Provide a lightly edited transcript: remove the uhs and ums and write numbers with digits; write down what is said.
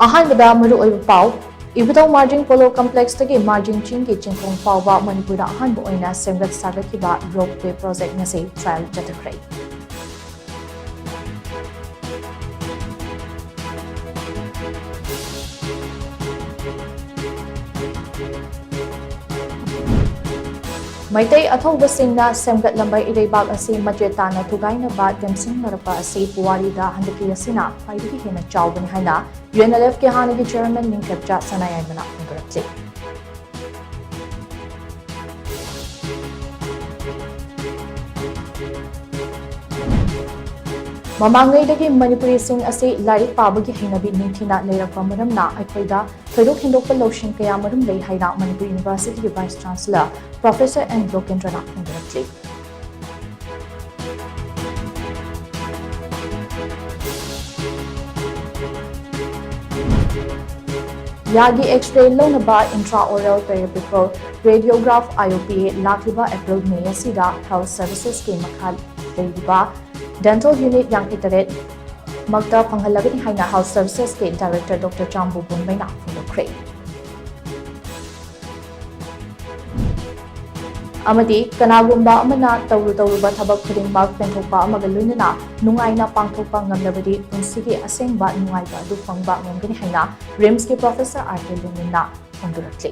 ꯑꯍꯥꯟꯕꯗ ꯃꯔꯨꯑꯣꯏꯕ ꯄꯥꯎ Ibutau Margin Polo Complex tagi Margin Chingi Chingkong Fauba Manipuri ahanba oina semgat sagatkiba ropeway project ngasi trial jatakhre. Maitai athauba singna semgat lambai ireibak asi majetana thugainaba demsingmarapa asi Puwarida handaki asina paidagi hena chawbani haina UNLF ke hanagi chairman Ningkepcha Sanayaimana phongdorakli. Mamangaidagi Manipuri sing asi lairik pabagi hainabi ningthina leirakpa maramna aikhoida thoidok hindokpa loshin kaya marum lei haina Manipuri University ki Vice Chancellor Professor N. Lokendrana phongdorakli. Yagi X-ray Lonaba intraoral periapical radiograph IOPA Lakliba April May asida Health Services ke makhal leiba Dental Unit yang itaret magta panghalagani haina Health Services ke Director Dr. Jambu Bunmaina phongdokre. Amadi kanagumba amana tawruba thabak khudingmak penthokpa amaga loinana nungaina pangthokpa ngamlabadi punsigi asengba nungaiba du phangba ngamgani haina RIMS ke Professor R.K. Lumina phongdorakli.